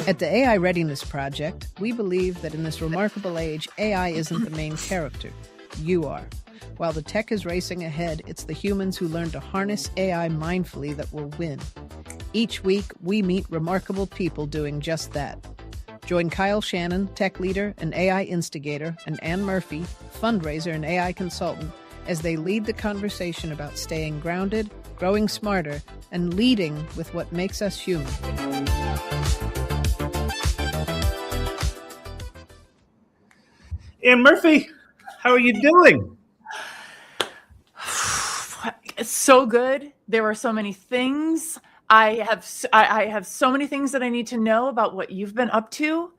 At the AI Readiness Project, we believe that in this remarkable age, AI isn't the main character. You are. While the tech is racing ahead, it's the humans who learn to harness AI mindfully that will win. Each week, we meet remarkable people doing just that. Join Kyle Shannon, tech leader and AI instigator, and Ann Murphy, fundraiser and AI consultant, as they lead the conversation about staying grounded, growing smarter, and leading with what makes us human. Ann Murphy, how are you doing? It's so good. There are so many things. I have so many things that I need to know about what you've been up to.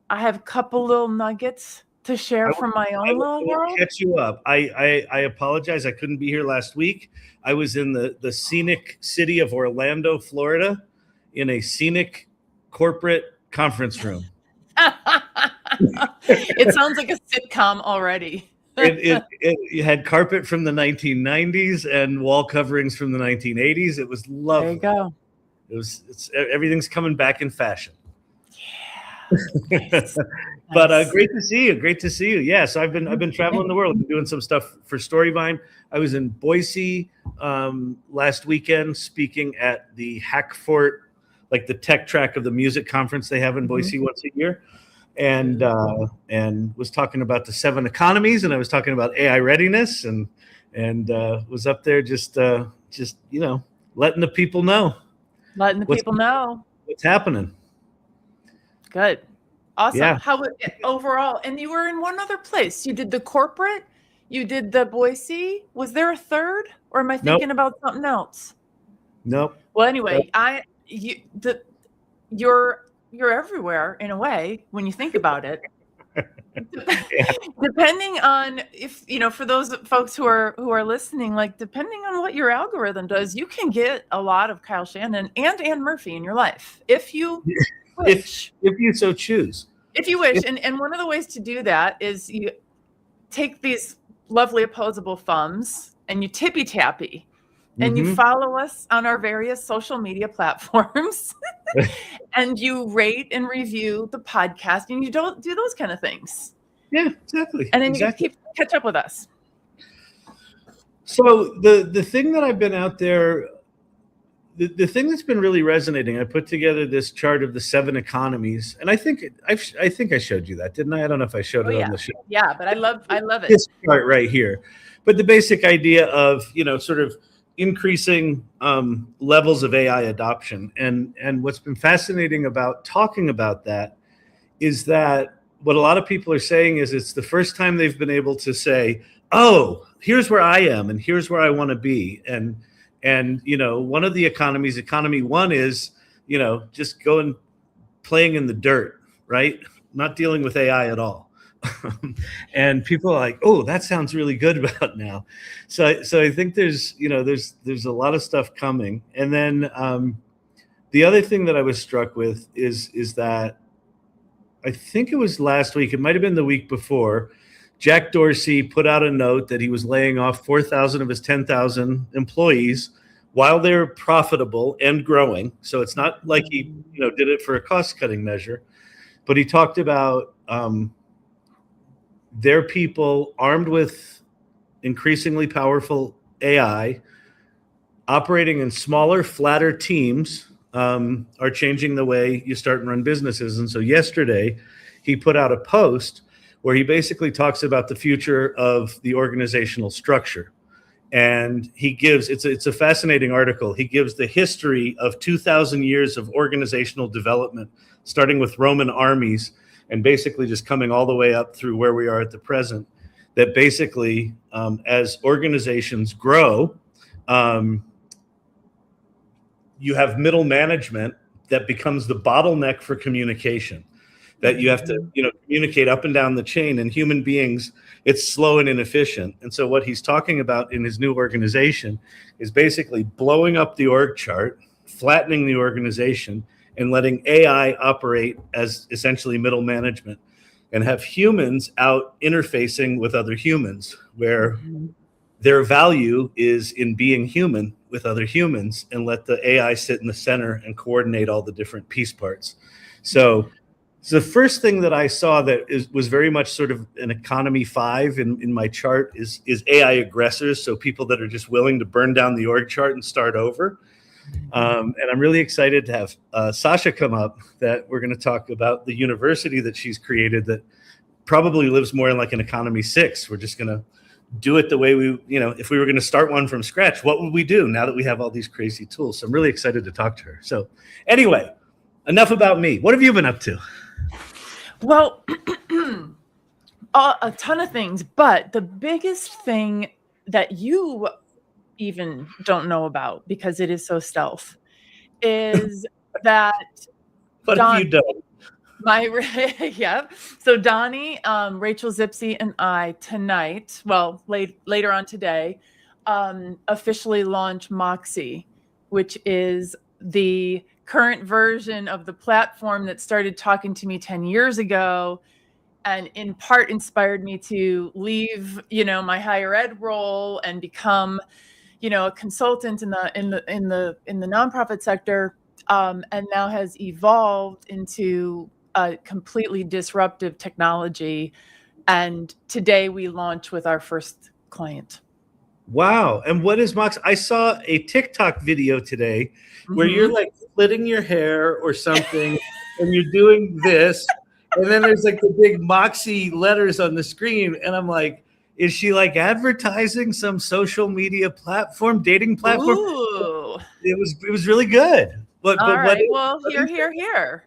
I have a couple little nuggets to share from my own little world. Catch you up. I apologize. I couldn't be here last week. I was in the scenic city of Orlando, Florida, in a scenic corporate conference room. It sounds like a sitcom already. It had carpet from the 1990s and wall coverings from the 1980s. It was lovely. There you go. Everything's coming back in fashion. Yeah. Nice. But great to see you. Great to see you. Yeah, so I've been traveling the world. I've been doing some stuff for Storyvine. I was in Boise last weekend speaking at the Hackfort, like the tech track of the music conference they have in Boise once a year. And was talking about the 7 economies, and I was talking about AI readiness, and was up there just letting the people know. Letting the people know what's happening. Good. Awesome. Yeah. How was it overall? And you were in one other place. You did the corporate, you did the Boise. Was there a third, or am I thinking about something else? Nope. Well, anyway, you're everywhere in a way when you think about it. Depending on if, for those folks who are listening, like depending on what your algorithm does, you can get a lot of Kyle Shannon and Ann Murphy in your life if you wish. If you so choose. If you wish. And one of the ways to do that is you take these lovely opposable thumbs and you tippy tappy. And you follow us on our various social media platforms and you rate and review the podcast, and you don't do those kind of things. Yeah, exactly. And then you catch up with us. So the thing that I've been out there, the thing that's been really resonating, I put together this chart of the 7 economies, and I think I showed you that, didn't I? I don't know if I showed it on the show. Yeah, but I love it. This chart right here. But the basic idea of, sort of increasing levels of AI adoption. And what's been fascinating about talking about that is that what a lot of people are saying is it's the first time they've been able to say, oh, here's where I am and here's where I want to be. And one of the economies, economy 1 is, just going playing in the dirt, right? Not dealing with AI at all. And people are like, oh, that sounds really good about now. So I think there's a lot of stuff coming. And then the other thing that I was struck with is that I think it was last week, it might have been the week before, Jack Dorsey put out a note that he was laying off 4,000 of his 10,000 employees while they're profitable and growing. So it's not like he did it for a cost-cutting measure, but he talked about their people armed with increasingly powerful AI, operating in smaller, flatter teams, are changing the way you start and run businesses. And so yesterday, he put out a post where he basically talks about the future of the organizational structure. And he gives, it's a fascinating article. He gives the history of 2,000 years of organizational development, starting with Roman armies, and basically just coming all the way up through where we are at the present, that basically as organizations grow, you have middle management that becomes the bottleneck for communication, that you have to communicate up and down the chain, and human beings, it's slow and inefficient. And so what he's talking about in his new organization is basically blowing up the org chart, flattening the organization, and letting AI operate as essentially middle management, and have humans out interfacing with other humans, where their value is in being human with other humans, and let the AI sit in the center and coordinate all the different piece parts. So the first thing that I saw that was very much sort of an economy 5 in my chart is AI aggressors. So people that are just willing to burn down the org chart and start over. And I'm really excited to have Sasha come up, that we're going to talk about the university that she's created that probably lives more in like an economy 6. We're just going to do it the way we, if we were going to start one from scratch, what would we do now that we have all these crazy tools? So I'm really excited to talk to her. So anyway, enough about me. What have you been up to? Well, a ton of things, but the biggest thing that you even don't know about, because it is so stealth, is that What have you done? Yeah. So Donnie, Rachel 𝗧𝗵𝗲, and I tonight, well, later on today, officially launch 𝗧𝗵𝗲, which is the current version of the platform that started talking to me 10 years ago, and in part inspired me to leave, my higher ed role and become, a consultant in the nonprofit sector, and now has evolved into a completely disruptive technology. And today we launch with our first client. Wow. And what is 𝗧𝗵𝗲? I saw a TikTok video today where you're like splitting your hair or something and you're doing this. And then there's like the big 𝗧𝗵𝗲 letters on the screen. And I'm like, is she like advertising some social media platform, dating platform? Ooh. It was really good. All right. Well, here.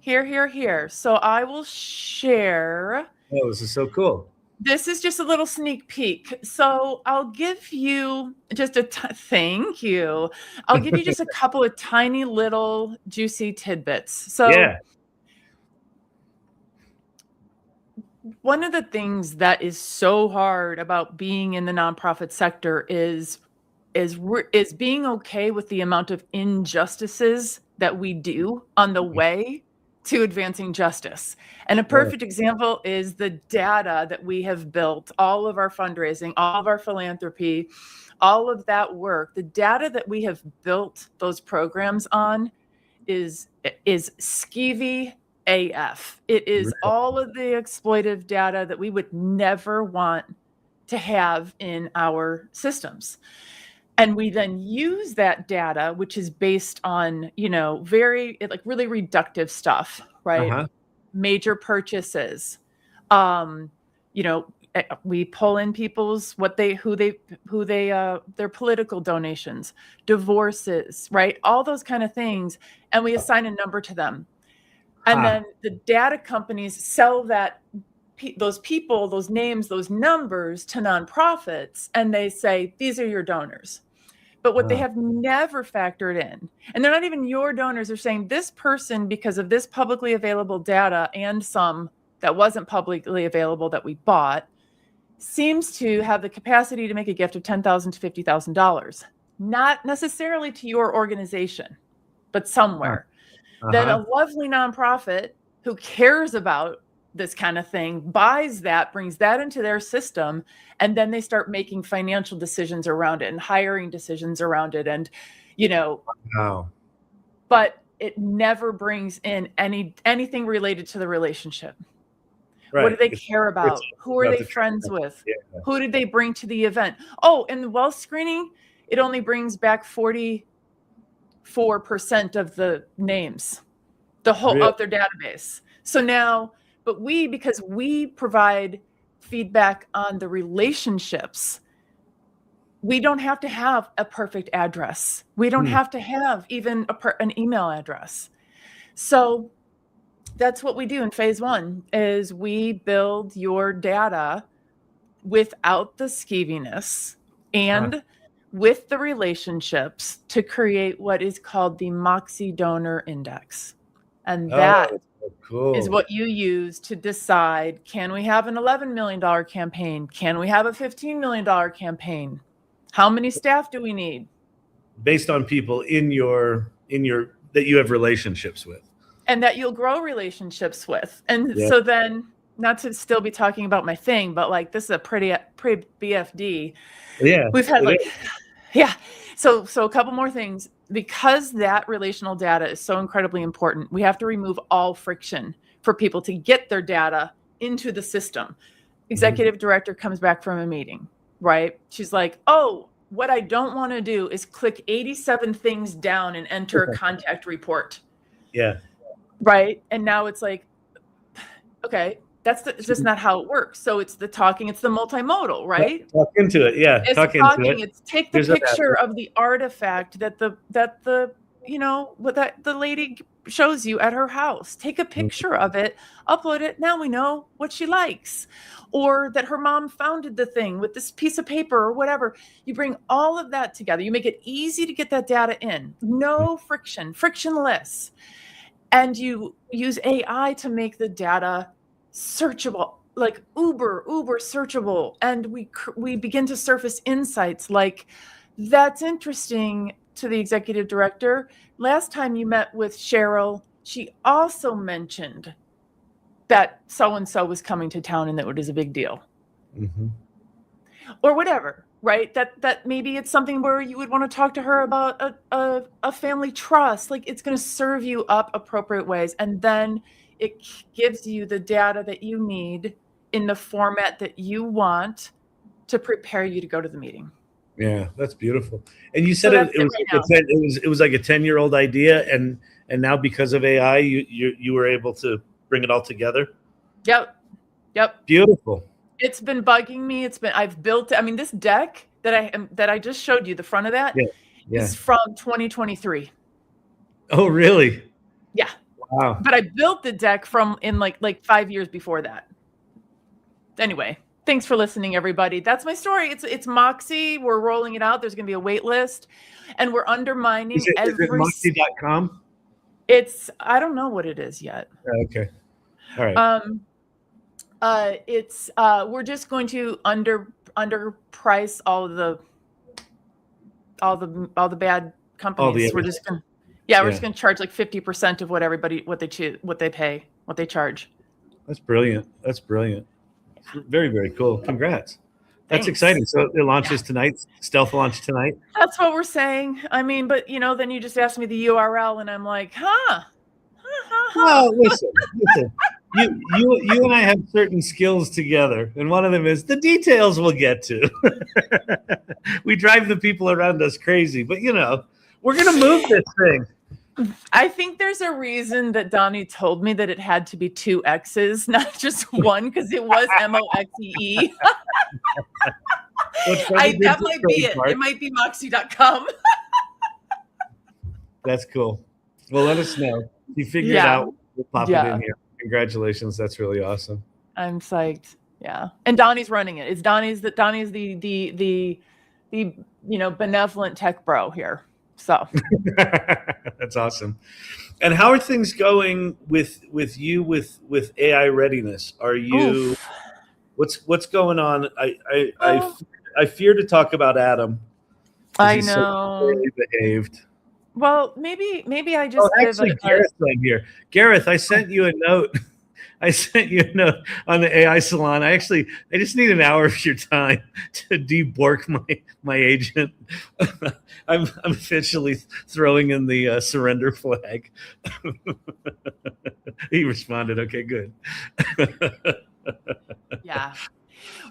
Here. So I will share. Oh, this is so cool. This is just a little sneak peek. So I'll give you just thank you. I'll give you just a couple of tiny little juicy tidbits. So yeah. One of the things that is so hard about being in the nonprofit sector is being okay with the amount of injustices that we do on the way to advancing justice. And a perfect example is the data that we have built, all of our fundraising, all of our philanthropy, all of that work. The data that we have built those programs on is skeevy AF. It is all of the exploitive data that we would never want to have in our systems. And we then use that data, which is based on, really reductive stuff, right? Major purchases. We pull in people's their political donations, divorces, right? All those kind of things. And we assign a number to them. And then the data companies sell those people, those names, those numbers to nonprofits, and they say, these are your donors. But what they have never factored in, and they're not even your donors, they're saying this person, because of this publicly available data and some that wasn't publicly available that we bought, seems to have the capacity to make a gift of $10,000 to $50,000, not necessarily to your organization, but somewhere. Then a lovely nonprofit who cares about this kind of thing buys that, brings that into their system, and then they start making financial decisions around it and hiring decisions around it. And, but it never brings in anything related to the relationship. Right. What do they care about? Who are they friends with? Yeah. Who did they bring to the event? Oh, in the wealth screening, it only brings back 44% of the names, the whole of their database. So now, but because we provide feedback on the relationships, we don't have to have a perfect address. We don't have to have even an email address. So that's what we do in phase 1 is we build your data without the skeeviness and with the relationships to create what is called the 𝗧𝗵𝗲 donor index. And that is what you use to decide, can we have an $11 million campaign? Can we have a $15 million campaign? How many staff do we need? Based on people in your that you have relationships with. And that you'll grow relationships with. And so then not to still be talking about my thing, but like this is a pretty BFD. Yeah. We've had yeah. So a couple more things. Because that relational data is so incredibly important, we have to remove all friction for people to get their data into the system. Executive director comes back from a meeting, right? She's like, oh, what I don't want to do is click 87 things down and enter a contact report. Yeah. Right. And now it's like, okay, it's just not how it works. So it's the talking, it's the multimodal, right? Talk into it. Yeah. It's talk talking, into it. It's take the picture of the artifact that the lady shows you at her house. Take a picture of it, upload it. Now we know what she likes. Or that her mom founded the thing with this piece of paper or whatever. You bring all of that together. You make it easy to get that data in. No friction, frictionless. And you use AI to make the data searchable, like uber searchable. And we begin to surface insights like, that's interesting to the executive director. Last time you met with Cheryl, she also mentioned that so-and-so was coming to town and that it was a big deal. Or whatever, right? That maybe it's something where you would want to talk to her about a family trust. Like it's going to serve you up appropriate ways. And then it gives you the data that you need in the format that you want to prepare you to go to the meeting. Yeah, that's beautiful. And you said it was like a 10-year-old idea, and now because of AI, you were able to bring it all together. Yep. Beautiful. It's been bugging me. I've built it. I mean, this deck that I just showed you, the front of that is from 2023. Oh, really? Yeah. Wow. But I built the deck from in like 5 years before that. Anyway, thanks for listening, everybody. That's my story. It's 𝗧𝗵𝗲. We're rolling it out. There's going to be a wait list, and we're undermining is it 𝗧𝗵𝗲.com? I don't know what it is yet. Okay. All right. We're just going to underprice all the bad companies. We're just going to charge like 50% of what they charge. That's brilliant. Very, very cool. Congrats. That's Thanks. Exciting. So it launches tonight, stealth launch tonight. That's what we're saying. I mean, but then you just asked me the URL and I'm like, Well, listen. You and I have certain skills together, and one of them is the details we'll get to. We drive the people around us crazy, but we're going to move this thing. I think there's a reason that Donnie told me that it had to be 2 X's, not just one, because it was 𝗧𝗵𝗲. That might be it. It might be 𝗧𝗵𝗲.com. That's cool. Well, let us know. You figure it out. We'll pop it in here. Congratulations. That's really awesome. I'm psyched. Yeah. And Donnie's running it. Donnie's the benevolent tech bro here. So that's awesome. And how are things going with you with AI readiness? Are you what's going on? I fear to talk about Adam. I know. So poorly behaved. Well, maybe I just actually Gareth's right here. Gareth, I sent you a note. I sent you a note on the AI salon. I just need an hour of your time to debork my agent. I'm officially throwing in the surrender flag. He responded, okay, good. Yeah.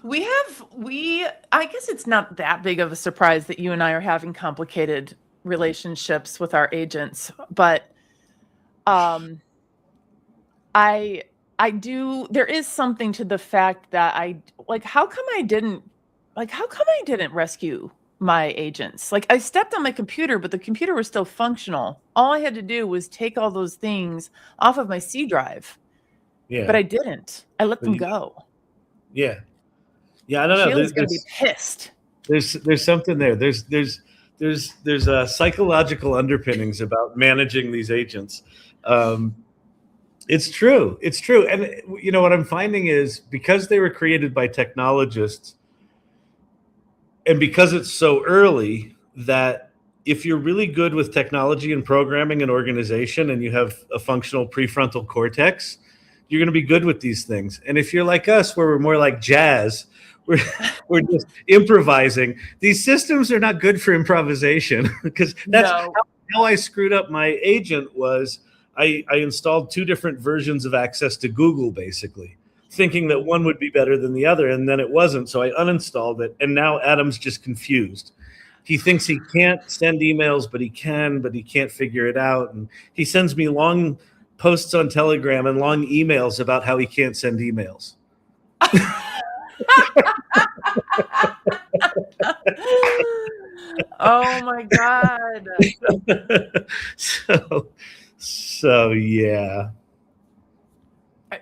I guess it's not that big of a surprise that you and I are having complicated relationships with our agents, but there is something to the fact that how come I didn't rescue my agents? Like I stepped on my computer, but the computer was still functional. All I had to do was take all those things off of my C drive. Yeah. But I didn't. I let them go. Yeah. Yeah, I don't know. Sheila's going to be pissed. There's something there. There's psychological underpinnings about managing these agents. It's true. And what I'm finding is because they were created by technologists and because it's so early that if you're really good with technology and programming and organization and you have a functional prefrontal cortex, you're going to be good with these things. And if you're like us, where we're more like jazz, we're just improvising. These systems are not good for improvisation, because that's how I screwed up my agent. Was I installed 2 different versions of access to Google, basically, thinking that one would be better than the other, and then it wasn't. So I uninstalled it, and now Adam's just confused. He thinks he can't send emails, but he can't figure it out. And he sends me long posts on Telegram and long emails about how he can't send emails. Oh my God. So yeah.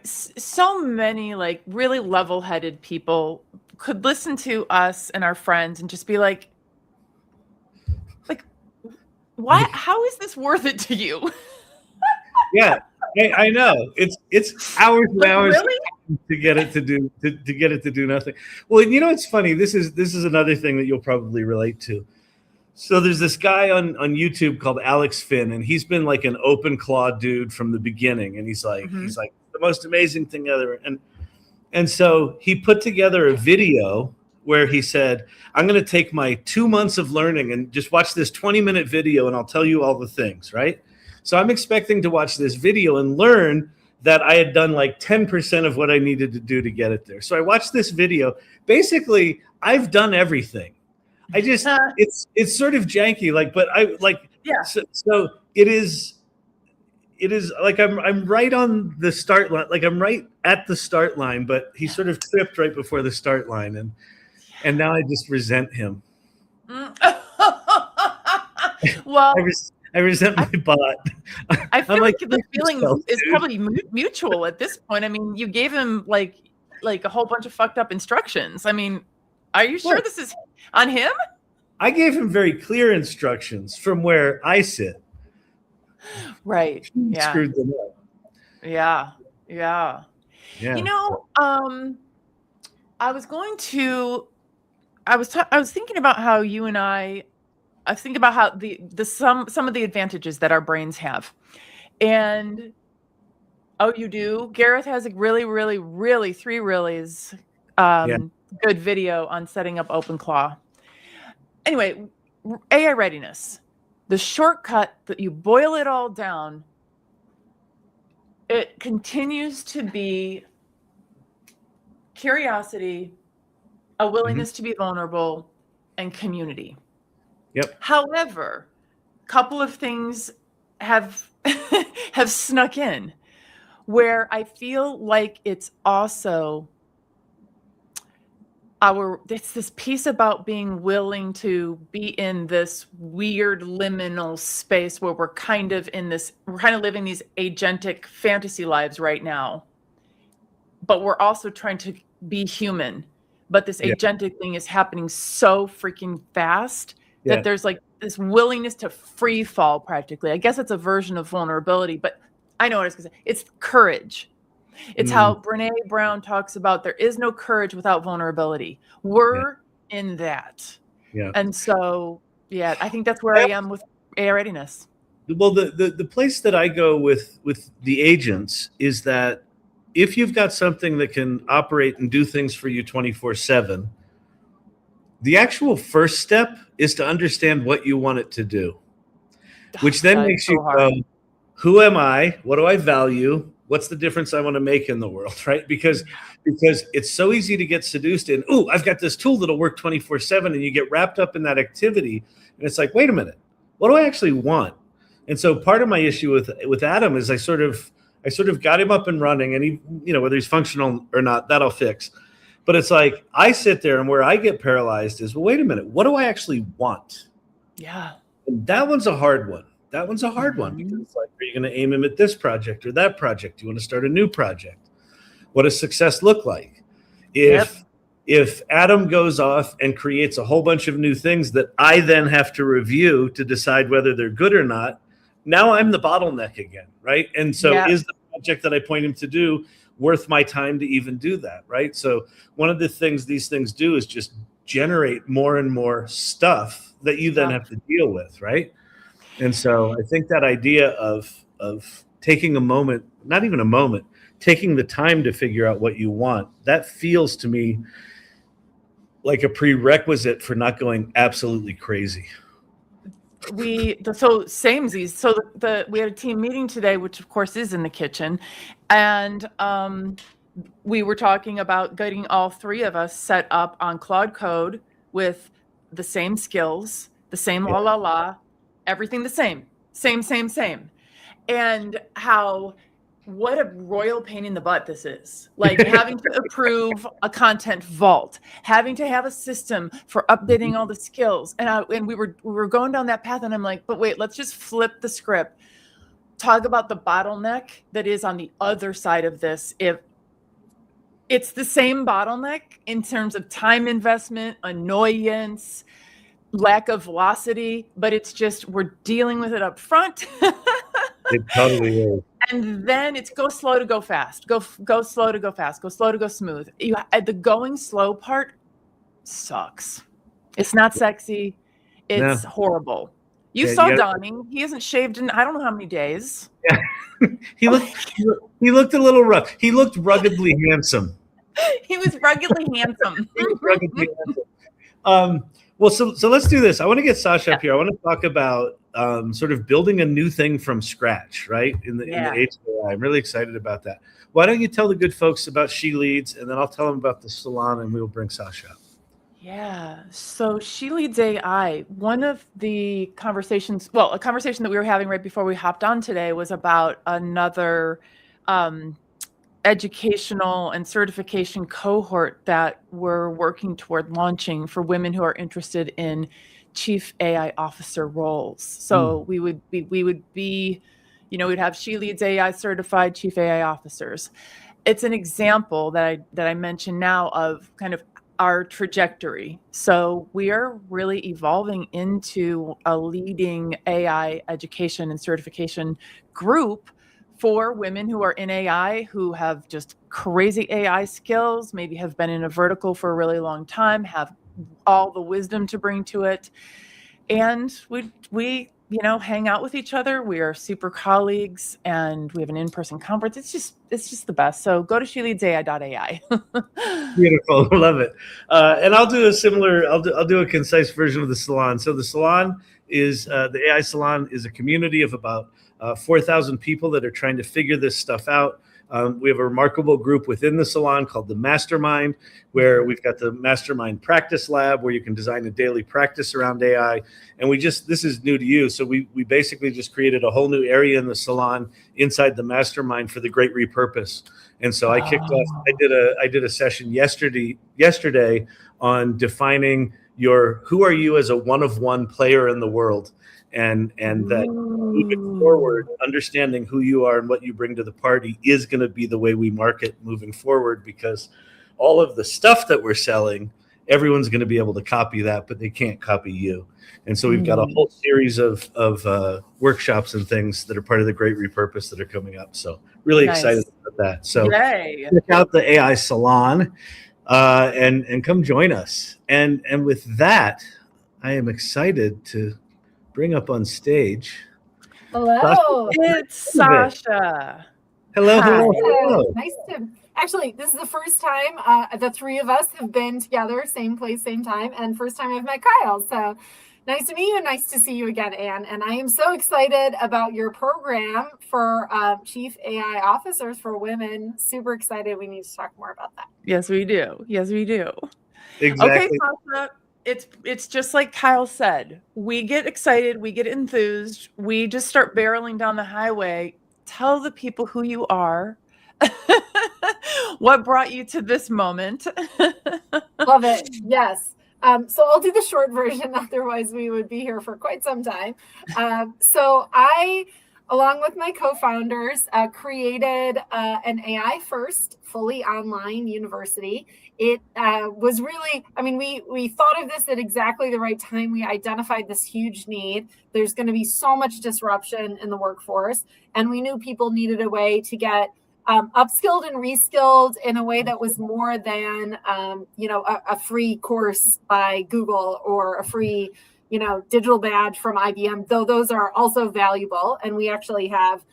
So many like really level-headed people could listen to us and our friends and just be like, why? How is this worth it to you? Yeah, I know. It's hours and hours really? to get it to do to get it to do nothing. Well, you know, it's funny. This is another thing that you'll probably relate to. So there's this guy on YouTube called Alex Finn, and he's been like an open claw dude from the beginning. And he's like the most amazing thing ever. And so he put together a video where he said, I'm going to take my 2 months of learning and just watch this 20-minute video, and I'll tell you all the things, right? So I'm expecting to watch this video and learn that I had done like 10% of what I needed to do to get it there. So I watched this video. Basically, I've done everything. I just, it's sort of janky, like, but I like, yeah. So it is like, I'm right on the start line. Like I'm right at the start line, but he sort of tripped right before the start line. And now I just resent him. Well, I resent my bot. I feel like the feeling is probably mutual at this point. I mean, you gave him like a whole bunch of fucked up instructions. I mean, are you sure this is on him? I gave him very clear instructions from where I sit. Right. Yeah. Screwed them up. Yeah. Yeah. Yeah. You know, I was thinking about how you and I was thinking about how some of the advantages that our brains have. And you do? Gareth has a really 3 reallys good video on setting up OpenClaw. Anyway, AI readiness. The shortcut that you boil it all down, it continues to be curiosity, a willingness to be vulnerable, and community. Yep. However, a couple of things have have snuck in where I feel like it's also it's this piece about being willing to be in this weird liminal space where we're kind of living these agentic fantasy lives right now, but we're also trying to be human. But this agentic thing is happening so freaking fast that there's like this willingness to free fall practically. I guess it's a version of vulnerability, but I know what I was going to say. It's courage. It's how Brené Brown talks about there is no courage without vulnerability. We're in that. Yeah. And so, I think that's where I am with AI readiness. Well, the place that I go with the agents is that if you've got something that can operate and do things for you 24/7, the actual first step is to understand what you want it to do, which then makes you go, who am I? What do I value? What's the difference I want to make in the world, right? Because it's so easy to get seduced in, I've got this tool that'll work 24/7, and you get wrapped up in that activity. And it's like, wait a minute, what do I actually want? And so part of my issue with Adam is I sort of got him up and running, and he, whether he's functional or not, that I'll fix. But it's like, I sit there, and where I get paralyzed is, well, wait a minute, what do I actually want? Yeah. And that one's a hard one. That one's a hard one, because it's like, are you going to aim him at this project or that project? Do you want to start a new project? What does success look like? If Adam goes off and creates a whole bunch of new things that I then have to review to decide whether they're good or not, now I'm the bottleneck again, right? And so is the project that I point him to do worth my time to even do that, right? So one of the things these things do is just generate more and more stuff that you then have to deal with, right? And so I think that idea of taking a moment, not even a moment, taking the time to figure out what you want, that feels to me like a prerequisite for not going absolutely crazy. So samesies. So we had a team meeting today, which of course is in the kitchen, and we were talking about getting all three of us set up on Claude Code with the same skills, the same everything the same, and what a royal pain in the butt this is. Like having to approve a content vault, having to have a system for updating all the skills. And we were going down that path, and I'm like, but wait, let's just flip the script. Talk about the bottleneck that is on the other side of this. If it's the same bottleneck in terms of time investment, annoyance, lack of velocity, but it's just we're dealing with it up front. It totally is. And then it's go slow to go fast. Go slow to go fast. Go slow to go smooth. The going slow part sucks. It's not sexy. It's horrible. You saw Donnie. He hasn't shaved in I don't know how many days. Yeah. He looked a little rough. He looked ruggedly handsome. He was ruggedly handsome. He was ruggedly handsome. Well, so let's do this. I want to get Sasha up here. I want to talk about sort of building a new thing from scratch, right? In the age of AI. I'm really excited about that. Why don't you tell the good folks about 𝗧𝗵𝗲, and then I'll tell them about the salon, and we'll bring Sasha up. Yeah. So 𝗧𝗵𝗲 AI, one of the conversations, a conversation that we were having right before we hopped on today was about another educational and certification cohort that we're working toward launching for women who are interested in chief AI officer roles. So we would be, we'd have 𝗧𝗵𝗲 AI certified chief AI officers. It's an example that I mentioned now of kind of our trajectory. So we are really evolving into a leading AI education and certification group for women who are in AI, who have just crazy AI skills, maybe have been in a vertical for a really long time, have all the wisdom to bring to it. And we hang out with each other. We are super colleagues, and we have an in-person conference. It's just the best. So go to 𝗧𝗵𝗲ai.ai. Beautiful. Love it. And I'll do a similar, I'll do a concise version of the salon. So the salon is, the AI salon is a community of about 4,000 people that are trying to figure this stuff out. We have a remarkable group within the salon called the Mastermind, where we've got the Mastermind Practice Lab, where you can design a daily practice around AI. And this is new to you. So we basically just created a whole new area in the salon inside the Mastermind for the Great Repurpose. And so I kicked off, I did a session yesterday on defining who are you as a one-of-one player in the world. And that moving forward, understanding who you are and what you bring to the party is going to be the way we market moving forward, because all of the stuff that we're selling, everyone's going to be able to copy that, but they can't copy you. And so we've got a whole series of workshops and things that are part of the Great Repurpose that are coming up. So really excited about that. So check out the AI Salon and come join us. And with that, I am excited to bring up on stage. Hello. It's Sasha. Hello. Nice to, actually, this is the first time the three of us have been together, same place, same time, and first time I've met Kyle. So nice to meet you and nice to see you again, Anne. And I am so excited about your program for Chief AI Officers for Women. Super excited. We need to talk more about that. Yes, we do. Exactly. Okay, Sasha. It's just like Kyle said. We get excited, we get enthused, we just start barreling down the highway. Tell the people who you are, what brought you to this moment. Love it. Yes. So I'll do the short version. Otherwise, we would be here for quite some time. So I, along with my co-founders, created an AI first, fully online university. It was really, we thought of this at exactly the right time. We identified this huge need. There's going to be so much disruption in the workforce. And we knew people needed a way to get upskilled and reskilled in a way that was more than, a free course by Google or a free, digital badge from IBM, though those are also valuable. And we actually have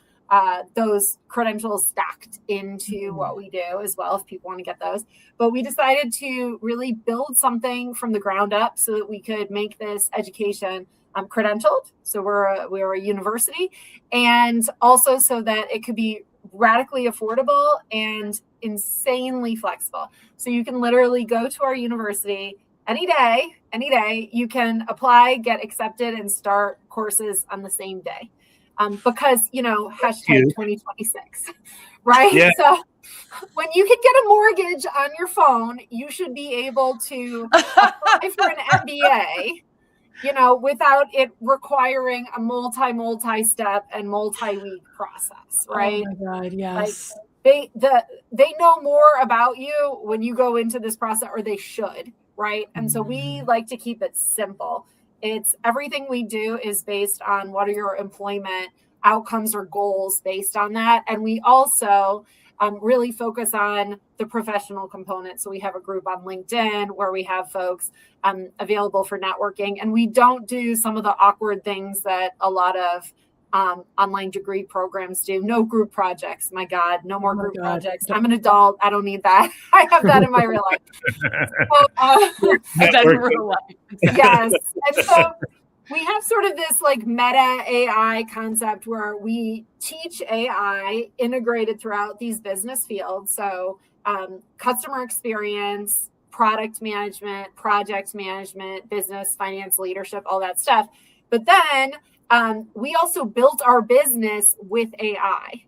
those credentials stacked into what we do as well, if people want to get those. But we decided to really build something from the ground up so that we could make this education credentialed. So we're a university, and also so that it could be radically affordable and insanely flexible. So you can literally go to our university any day, you can apply, get accepted, and start courses on the same day. Because, hashtag 2026, right? Yeah. So when you can get a mortgage on your phone, you should be able to apply for an MBA, without it requiring a multi-step and multi-week process, right? Oh my God, yes. Like they know more about you when you go into this process, or they should, right? And so we like to keep it simple. It's everything we do is based on what are your employment outcomes or goals based on that. And we also really focus on the professional component. So we have a group on LinkedIn where we have folks available for networking. And we don't do some of the awkward things that a lot of online degree programs do. No group projects. My God, no more group projects. I'm an adult. I don't need that. I have that in my real life. Yes. And so we have sort of this like meta AI concept where we teach AI integrated throughout these business fields. So customer experience, product management, project management, business, finance, leadership, all that stuff. But then we also built our business with AI,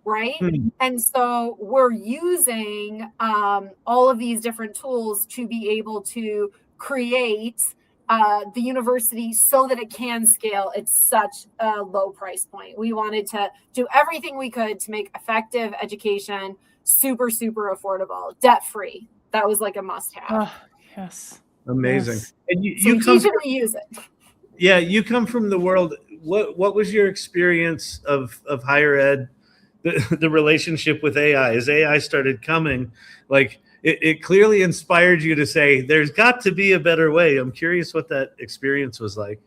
right? And so we're using all of these different tools to be able to create the university so that it can scale at such a low price point. We wanted to do everything we could to make effective education super, super affordable, debt-free. That was like a must-have. Oh, yes. Amazing. Yes. And we teach it, we use it. Yeah, you come from the world. What was your experience of higher ed, the relationship with AI? As AI started coming, like it clearly inspired you to say, there's got to be a better way. I'm curious what that experience was like.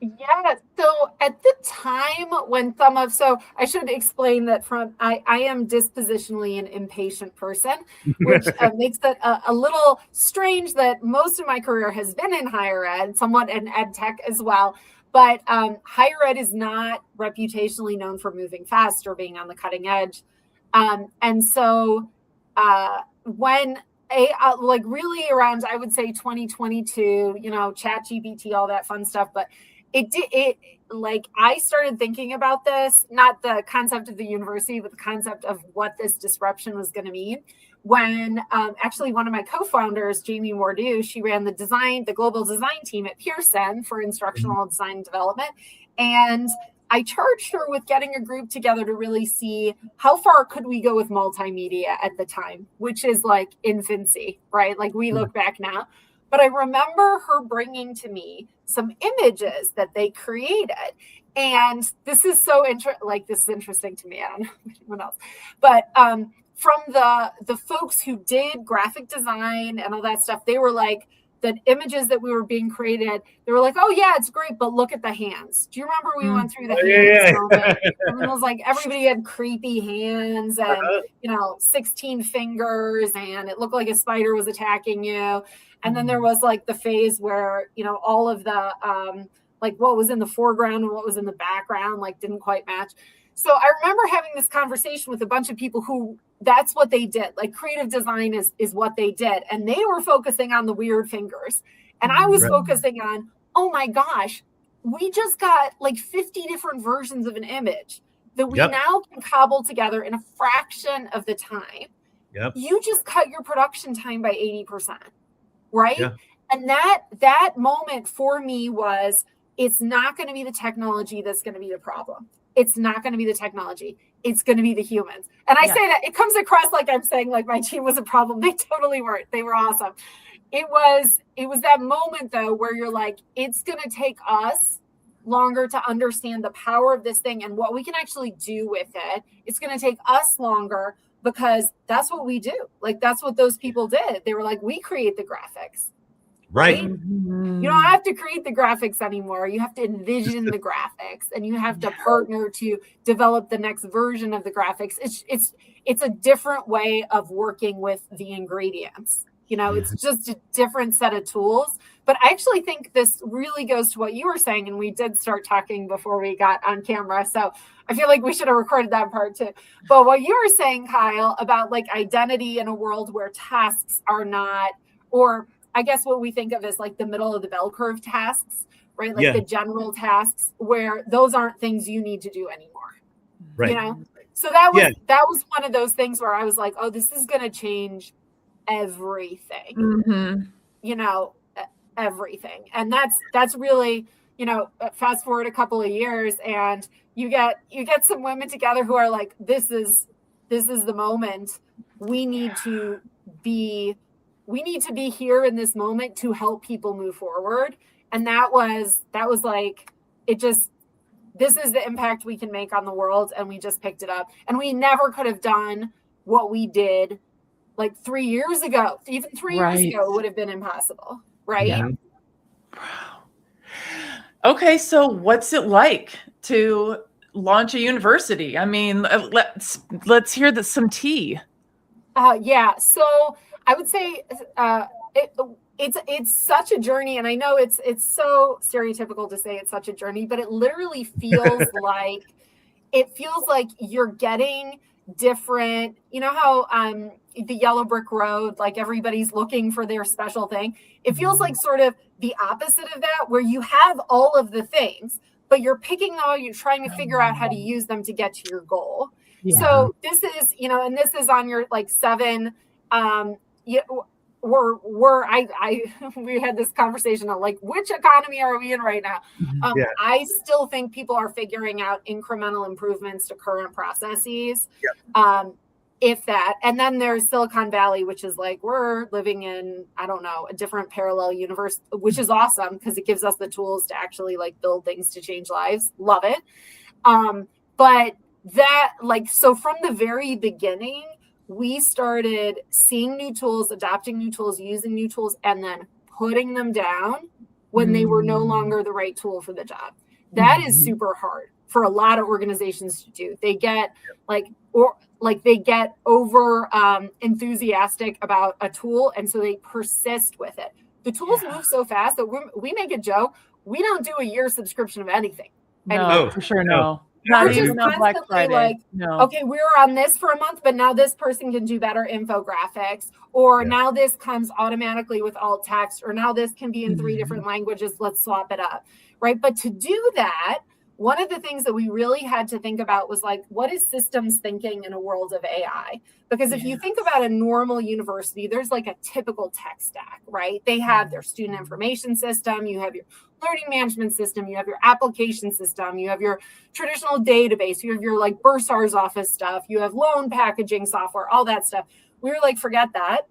Yeah. So at the time when so I should explain that I am dispositionally an impatient person, which makes it a little strange that most of my career has been in higher ed, somewhat in ed tech as well. But higher ed is not reputationally known for moving fast or being on the cutting edge. And so when like really around, I would say 2022, ChatGPT, all that fun stuff, but I started thinking about this, not the concept of the university, but the concept of what this disruption was going to mean. When actually one of my co-founders, 𝗧𝗵𝗲 𝗦𝘁cie, she ran the global design team at Pearson for instructional design development. And I charged her with getting a group together to really see how far could we go with multimedia at the time, which is like infancy, right? Like we look back now. But I remember her bringing to me some images that they created. And this is so this is interesting to me. I don't know anyone else. But from the folks who did graphic design and all that stuff, they were like, the images that we were being created, they were like, oh yeah, it's great, but look at the hands. Do you remember we went through the hands moment? And it was like everybody had creepy hands and 16 fingers, and it looked like a spider was attacking you. And then there was like the phase where all of the like what was in the foreground and what was in the background like didn't quite match. So I remember having this conversation with a bunch of people who that's what they did. Like creative design is what they did. And they were focusing on the weird fingers. And I was focusing on, oh my gosh, we just got like 50 different versions of an image that we now can cobble together in a fraction of the time. You just cut your production time by 80%, right? Yeah. And that moment for me was, it's not going to be the technology that's going to be the problem. It's not going to be the technology. It's going to be the humans. And I say that it comes across like I'm saying like my team was a problem. They totally weren't. They were awesome. It was that moment though, where you're like, it's going to take us longer to understand the power of this thing and what we can actually do with it. It's going to take us longer because that's what we do. Like that's what those people did. They were like, we create the graphics. Right. You don't have to create the graphics anymore. You have to envision the graphics, and you have to partner to develop the next version of the graphics. It's a different way of working with the ingredients. It's just a different set of tools. But I actually think this really goes to what you were saying, and we did start talking before we got on camera. So I feel like we should have recorded that part too. But what you were saying, Kyle, about like identity in a world where tasks are not, or I guess what we think of as like the middle of the bell curve tasks, right? Like the general tasks where those aren't things you need to do anymore. Right. So that was one of those things where I was like, oh, this is going to change everything. Everything. And that's really, fast forward a couple of years and you get some women together who are like, this is the moment. We need to be here in this moment to help people move forward. And that was like, this is the impact we can make on the world. And we just picked it up, and we never could have done what we did like 3 years ago. Even 3 years ago would have been impossible. Right. Yeah. Wow. Okay. So what's it like to launch a university? I mean, let's hear some tea. So I would say it's such a journey, and I know it's so stereotypical to say it's such a journey, but it literally feels like you're getting different. You know how the yellow brick road, like everybody's looking for their special thing. It feels like sort of the opposite of that, where you have all of the things, but you're picking them out, you're trying to figure out how to use them to get to your goal. Yeah. So this is, and this is on your like 7. We had this conversation of like, which economy are we in right now? I still think people are figuring out incremental improvements to current processes. If that, and then there's Silicon Valley, which is like, we're living in, I don't know, a different parallel universe, which is awesome because it gives us the tools to actually like build things to change lives. Love it. But that, like, so from the very beginning, we started seeing new tools, adopting new tools, using new tools, and then putting them down when they were no longer the right tool for the job. That is super hard for a lot of organizations to do. They get they get over enthusiastic about a tool, and so they persist with it. The tools move so fast that we make a joke. We don't do a year subscription of anything. No, for sure, no. Not even on Black Friday. Like, okay, we were on this for a month, but now this person can do better infographics, or now this comes automatically with alt text, or now this can be in 3 different languages. Let's swap it up, right? But to do that, one of the things that we really had to think about was like, what is systems thinking in a world of AI? Because if you think about a normal university, there's like a typical tech stack, right? They have their student information system, you have your learning management system, you have your application system, you have your traditional database, you have your like bursar's office stuff, you have loan packaging software, all that stuff. We were like, forget that.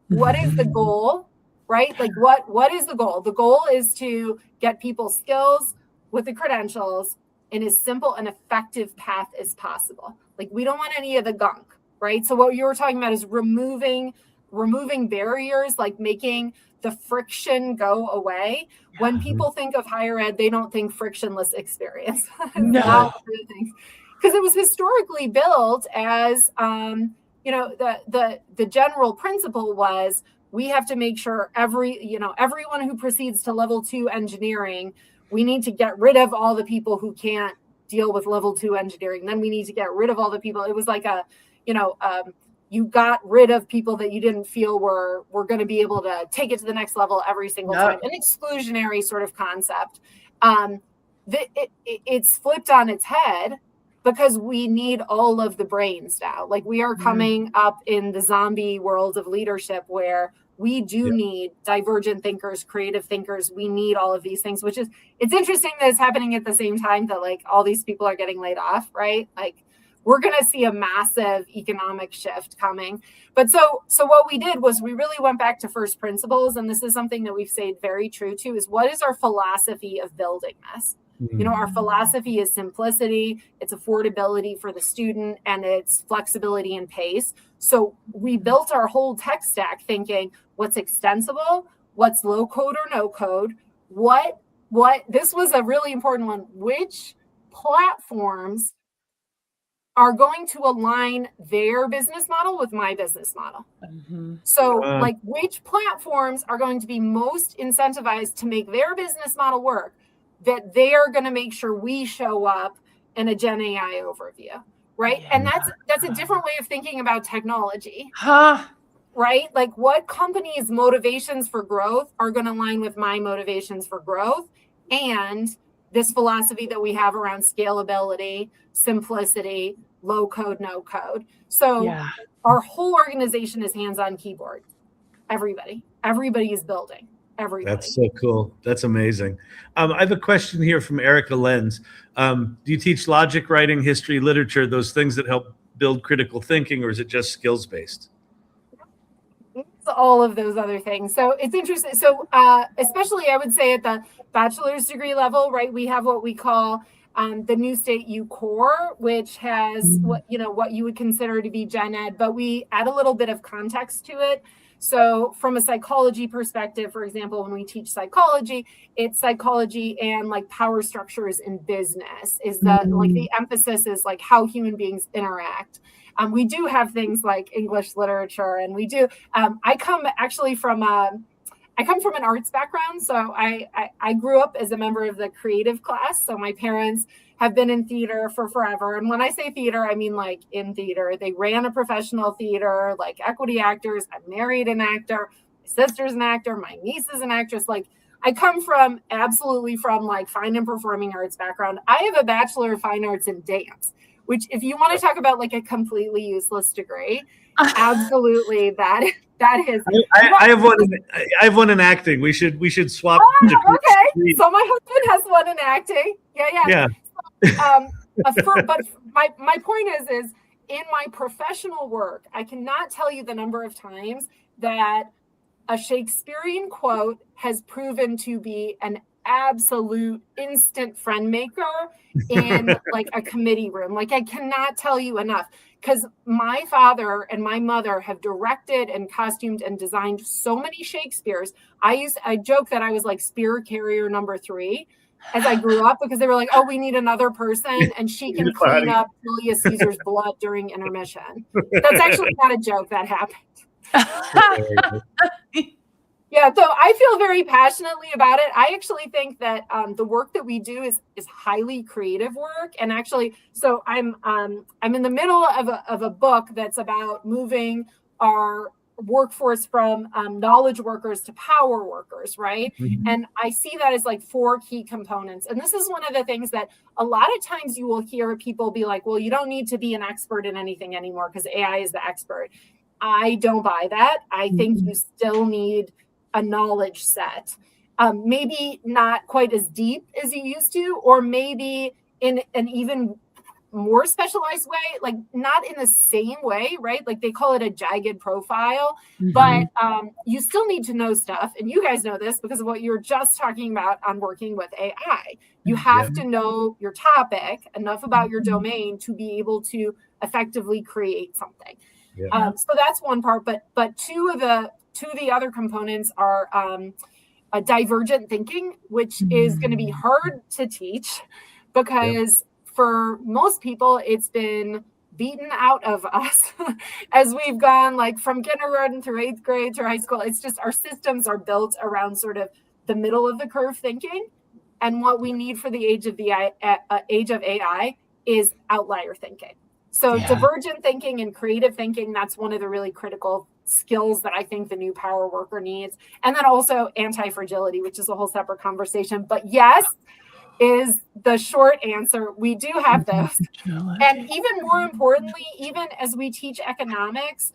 What is the goal, right? Like what is the goal? The goal is to get people skills with the credentials in as simple and effective path as possible. Like, we don't want any of the gunk, right? So what you were talking about is removing barriers, like making the friction go away. When people think of higher ed, they don't think frictionless experience. No. Because it was historically built as, the general principle was, we have to make sure everyone who proceeds to level 2 engineering, we need to get rid of all the people who can't deal with level 2 engineering. Then we need to get rid of all the people. It was like you got rid of people that you didn't feel were going to be able to take it to the next level every single time. An exclusionary sort of concept. It's flipped on its head because we need all of the brains now. Like, we are coming up in the zombie world of leadership where we do need divergent thinkers, creative thinkers. We need all of these things, it's interesting that it's happening at the same time that like all these people are getting laid off, right? Like, we're going to see a massive economic shift coming. But so what we did was we really went back to first principles. And this is something that we've stayed very true to, is what is our philosophy of building this? Our philosophy is simplicity, it's affordability for the student, and it's flexibility and pace. So we built our whole tech stack thinking, what's extensible, what's low code or no code, what this was a really important one, which platforms are going to align their business model with my business model. So like which platforms are going to be most incentivized to make their business model work, that they are going to make sure we show up in a Gen AI overview, right? And that's a different way of thinking about technology. Right? Like what companies' motivations for growth are going to align with my motivations for growth, and this philosophy that we have around scalability, simplicity, low code, no code. So our whole organization is hands-on keyboard. Everybody is building. Everybody. That's so cool. That's amazing. I have a question here from Erica Lenz. Do you teach logic, writing, history, literature, those things that help build critical thinking, or is it just skills-based? It's all of those other things. So it's interesting. So especially I would say at the bachelor's degree level, right, we have what we call the Newstate U core, which has what you would consider to be gen ed, but we add a little bit of context to it. So from a psychology perspective, for example, when we teach psychology, it's psychology and like power structures in business is that like the emphasis is like how human beings interact. We do have things like English literature, and we do. I come from an arts background, so I grew up as a member of the creative class. So my parents have been in theater for forever, and when I say theater, I mean like in theater. They ran a professional theater, like equity actors. I married an actor. My sister's an actor. My niece is an actress. Like I come absolutely from like fine and performing arts background. I have a Bachelor of Fine Arts in dance, which if you want to talk about like a completely useless degree, absolutely that is. I have one in acting. We should swap. Okay, so my husband has one in acting. Yeah. But my point is in my professional work, I cannot tell you the number of times that a Shakespearean quote has proven to be an absolute instant friend maker in like a committee room. Like I cannot tell you enough, because my father and my mother have directed and costumed and designed so many Shakespeares. I joke that I was like spear carrier number 3 as I grew up, because they were like, oh, we need another person and she can clean up Julius Caesar's blood during intermission. That's actually not a joke, that happened. Yeah, so I feel very passionately about it. I actually think that the work that we do is highly creative work, and actually, so I'm in the middle of a book that's about moving our workforce from knowledge workers to power workers, right? And I see that as like 4 key components. And this is one of the things that a lot of times you will hear people be like, well, you don't need to be an expert in anything anymore because AI is the expert. I don't buy that. I think you still need a knowledge set, maybe not quite as deep as you used to, or maybe in an even more specialized way, like not in the same way, right? Like they call it a jagged profile, but you still need to know stuff. And you guys know this because of what you were just talking about on working with AI. You have to know your topic, enough about your domain to be able to effectively create something. So that's one part, but two of the other components are a divergent thinking, which is going to be hard to teach because for most people, it's been beaten out of us as we've gone like from kindergarten through 8th grade through high school. It's just our systems are built around sort of the middle of the curve thinking. And what we need for the age of AI is outlier thinking. So divergent thinking and creative thinking, that's one of the really critical skills that I think the new power worker needs. And then also anti-fragility, which is a whole separate conversation. But yes, is the short answer. We do have those. And even more importantly, even as we teach economics,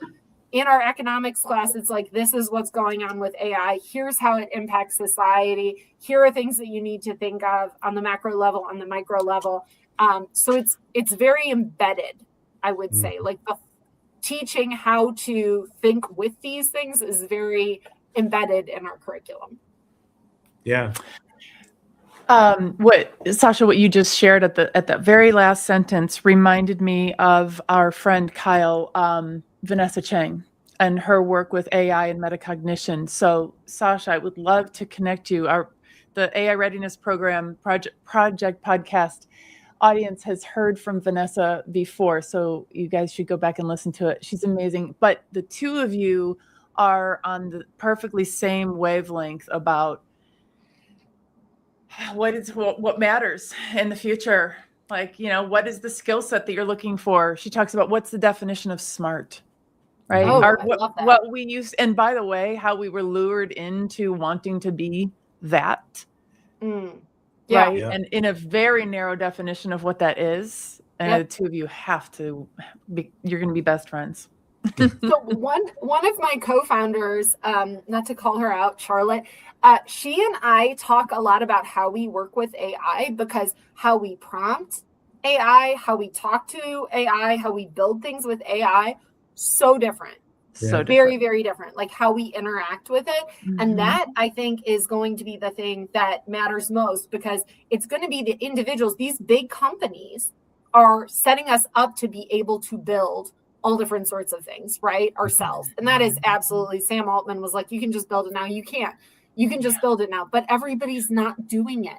in our economics class, it's like, this is what's going on with AI. Here's how it impacts society. Here are things that you need to think of on the macro level, on the micro level. So it's very embedded, I would say. Like the teaching how to think with these things is very embedded in our curriculum. Yeah. Sasha, what you just shared at the very last sentence reminded me of our friend Kyle, Vanessa Chang. and her work with AI and metacognition. So Sasha, I would love to connect you. The AI Readiness Program Project podcast audience has heard from Vanessa before, so you guys should go back and listen to it. She's amazing. But the two of you are on the perfectly same wavelength about what matters in the future. Like, what is the skill set that you're looking for? She talks about what's the definition of smart, right? Oh, I love that. What we use, and by the way, how we were lured into wanting to be that. Yeah. Right. Yeah. And in a very narrow definition of what that is. And the two of you have to you're going to be best friends. So one of my co-founders, not to call her out, Charlotte, she and I talk a lot about how we work with AI, because how we prompt AI, how we talk to AI, how we build things with AI, so different. So very, very different, like how we interact with it. And that, I think, is going to be the thing that matters most, because it's going to be the individuals. These big companies are setting us up to be able to build all different sorts of things, right, ourselves. And that is absolutely, Sam Altman was like, you can just build it now. You can't. You can just build it now. But everybody's not doing it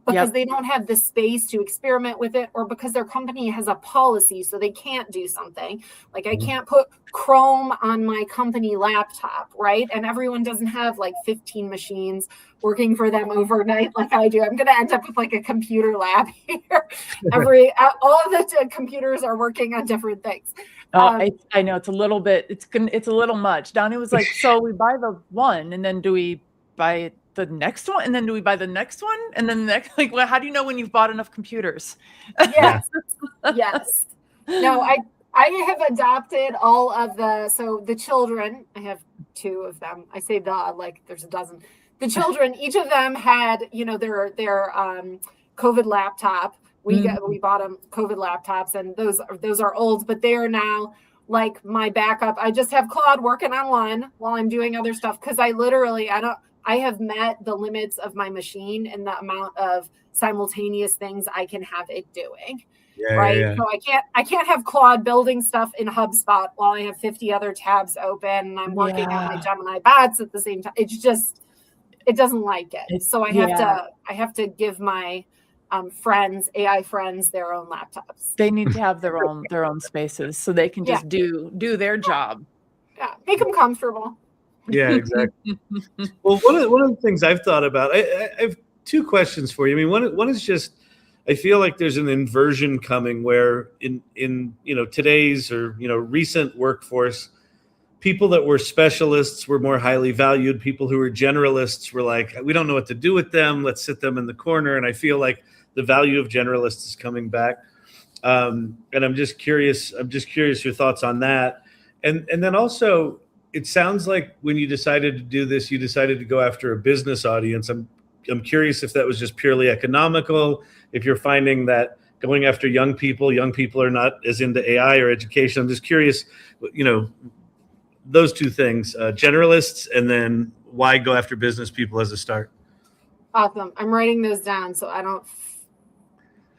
because they don't have the space to experiment with it, or because their company has a policy so they can't do something. Like, I can't put Chrome on my company laptop, right? And everyone doesn't have like 15 machines working for them overnight like I do. I'm going to end up with like a computer lab here. All of the computers are working on different things. I know it's a little bit, it's a little much. Donnie was like, so we buy the one, and then do we buy the next one, and then do we buy the next one, and then the next? Like, well, how do you know when you've bought enough computers? Yes. Yes. No, I have adopted all of the children. I have two of them. I say like there's a dozen. The children, each of them had, their COVID laptop. We bought them COVID laptops, and those are old, but they are now like my backup. I just have Claude working on one while I'm doing other stuff, because I have met the limits of my machine and the amount of simultaneous things I can have it doing. Right. Yeah. So I can't have Claude building stuff in HubSpot while I have 50 other tabs open and I'm working on my Gemini bots at the same time. It's just, it doesn't like it. So I have to give my AI friends their own laptops. They need to have their own spaces so they can just do their job. Yeah. Make them comfortable. Yeah, exactly. Well, one of the things I've thought about, I have two questions for you. I mean, one is just, I feel like there's an inversion coming where in today's or recent workforce, people that were specialists were more highly valued. People who were generalists were like, we don't know what to do with them. Let's sit them in the corner. And I feel like the value of generalists is coming back. And I'm just curious your thoughts on that. And then also, it sounds like when you decided to do this, you decided to go after a business audience. I'm curious if that was just purely economical, if you're finding that going after young people are not as into AI or education. I'm just curious, those two things, generalists, and then why go after business people as a start? Awesome. I'm writing those down so I don't.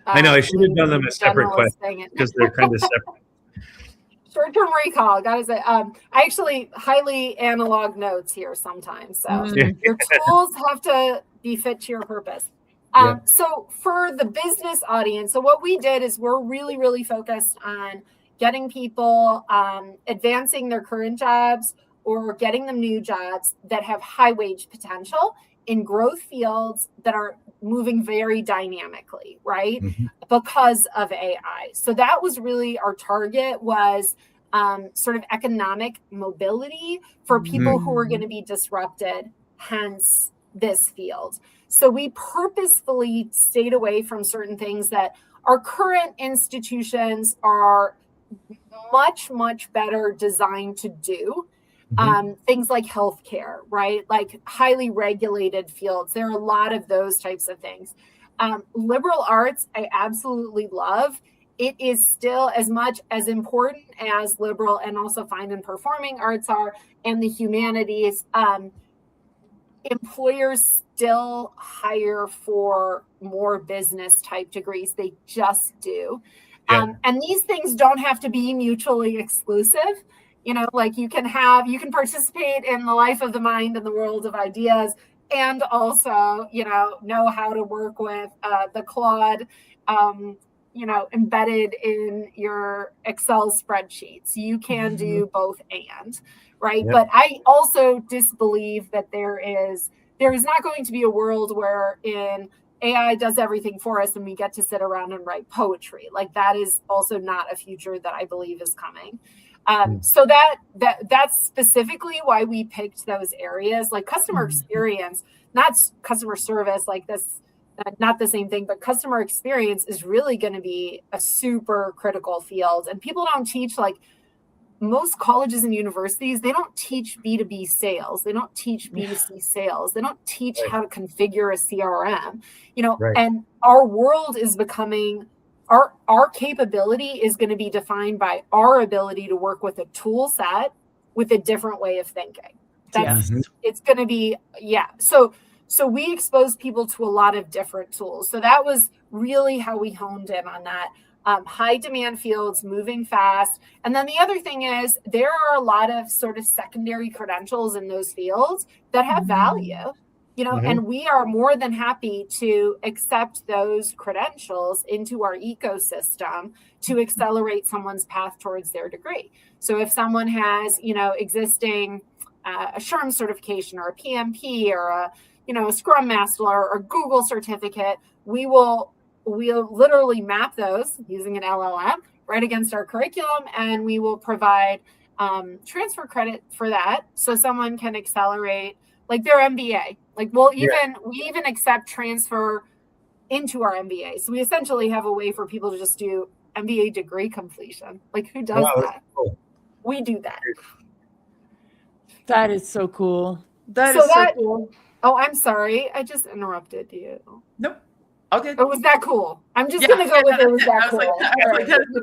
I know I should have done them as separate questions because they're kind of separate. Short-term recall, gotta say. I actually highly analog notes here sometimes. So your tools have to be fit to your purpose. So for the business audience, so what we did is we're really, really focused on getting people advancing their current jobs or getting them new jobs that have high wage potential in growth fields that are moving very dynamically, right? Because of AI. So that was really our target, was sort of economic mobility for people who are going to be disrupted, hence this field. So we purposefully stayed away from certain things that our current institutions are much, much better designed to do. Things like healthcare, right? Like highly regulated fields. There are a lot of those types of things. Liberal arts, I absolutely love. It is still as much as important as liberal and also fine and performing arts are, and the humanities. Employers still hire for more business type degrees. They just do. And these things don't have to be mutually exclusive. You know, like you can participate in the life of the mind and the world of ideas, and also, you know how to work with the Claude, you know, embedded in your Excel spreadsheets. You can do both and, right? Yep. But I also disbelieve that there is not going to be a world wherein AI does everything for us and we get to sit around and write poetry. Like that is also not a future that I believe is coming. So that's specifically why we picked those areas, like customer experience, not customer service, like this, not the same thing, but customer experience is really going to be a super critical field. And people don't teach, like most colleges and universities, they don't teach B2B sales. They don't teach B2C sales. They don't teach how to configure a CRM, you know, and our world is becoming, our capability is going to be defined by our ability to work with a tool set with a different way of thinking. It's going to be, So we expose people to a lot of different tools. So that was really how we honed in on that. High demand fields, moving fast. And then the other thing is there are a lot of sort of secondary credentials in those fields that have value. You know, and we are more than happy to accept those credentials into our ecosystem to accelerate someone's path towards their degree. So if someone has, you know, existing a SHRM certification or a PMP or a Scrum Master or Google certificate, we'll literally map those using an LLM right against our curriculum, and we will provide transfer credit for that so someone can accelerate like their MBA. Like we even accept transfer into our MBA. So we essentially have a way for people to just do MBA degree completion. Like who does that? Cool. We do that. That is so cool. That is so cool. Oh, I'm sorry. I just interrupted you. Nope. Okay. It was that cool. I'm just going to go with it was that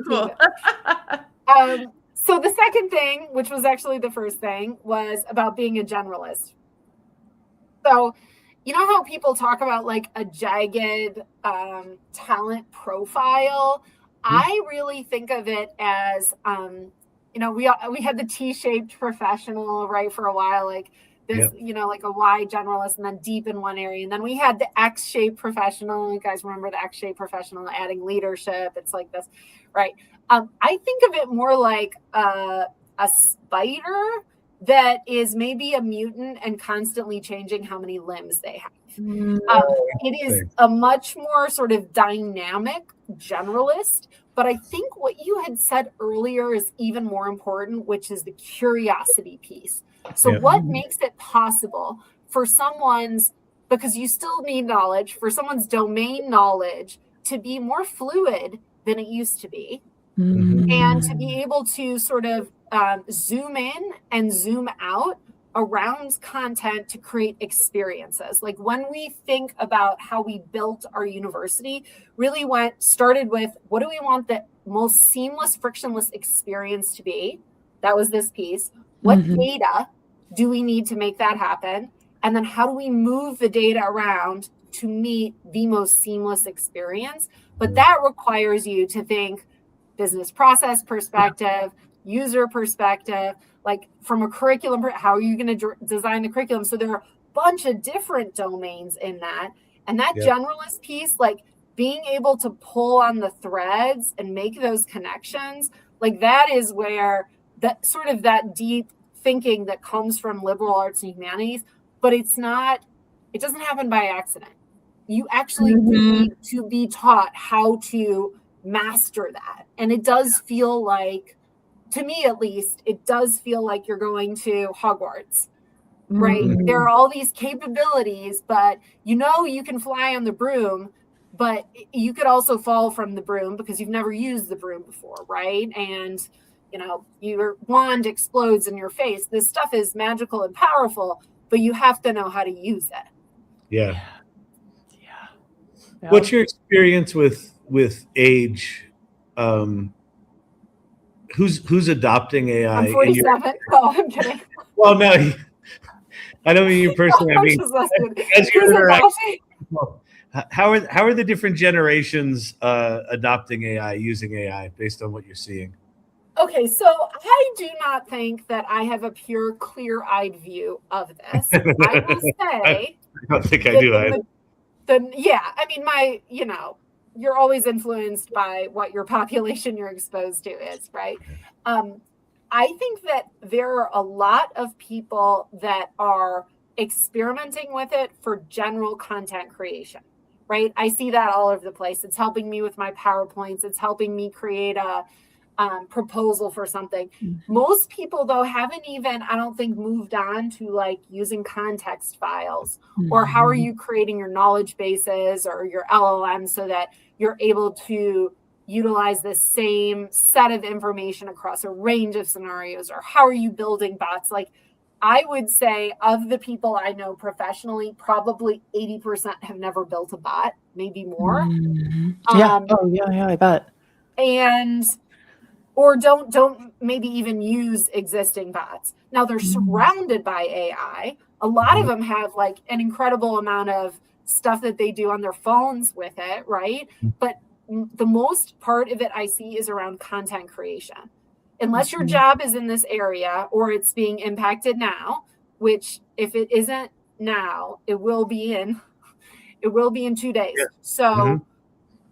cool. Cool. So the second thing, which was actually the first thing, was about being a generalist. So, you know how people talk about like a jagged talent profile? I really think of it as, you know, we had the T-shaped professional, right, for a while, like this, you know, like a Y generalist and then deep in one area. And then we had the X-shaped professional. You guys remember the X-shaped professional adding leadership? It's like this, right? I think of it more like a spider that is maybe a mutant and constantly changing how many limbs they have. It is a much more sort of dynamic generalist, but I think what you had said earlier is even more important, which is the curiosity piece. So what makes it possible for because you still need knowledge, for someone's domain knowledge to be more fluid than it used to be, and to be able to sort of zoom in and zoom out around content to create experiences. Like when we think about how we built our university, really started with what do we want the most seamless, frictionless experience to be? That was this piece. What data do we need to make that happen? And then how do we move the data around to meet the most seamless experience? But that requires you to think business process perspective, user perspective, like from a curriculum, how are you going to design the curriculum? So there are a bunch of different domains in that. And that generalist piece, like being able to pull on the threads and make those connections, like that is where that sort of that deep thinking that comes from liberal arts and humanities, but it doesn't happen by accident. You actually need to be taught how to master that. And it does feel like, to me at least, it does feel like you're going to Hogwarts, right? There are all these capabilities, but you can fly on the broom, but you could also fall from the broom because you've never used the broom before, right? And, your wand explodes in your face. This stuff is magical and powerful, but you have to know how to use it. Yeah. What's your experience with age? Who's adopting AI? I'm 47. Oh, I'm kidding. Well, no, I don't mean you personally. I mean, as you're interacting. How are the different generations adopting AI, using AI, based on what you're seeing? Okay, so I do not think that I have a pure, clear-eyed view of this. I will say, I don't think I do either. I mean, you're always influenced by what your population you're exposed to is, right? I think that there are a lot of people that are experimenting with it for general content creation, right? I see that all over the place. It's helping me with my PowerPoints. It's helping me create a proposal for something. Most people, though, haven't even, I don't think, moved on to like using context files or how are you creating your knowledge bases or your LLM so that you're able to utilize the same set of information across a range of scenarios, or how are you building bots? Like, I would say of the people I know professionally, probably 80% have never built a bot, maybe more. Yeah. I bet. And or don't maybe even use existing bots. Now they're surrounded by AI. A lot of them have like an incredible amount of stuff that they do on their phones with it, right? But the most part of it I see is around content creation. Unless your job is in this area or it's being impacted now, which if it isn't now, it will be in 2 days. Yeah. So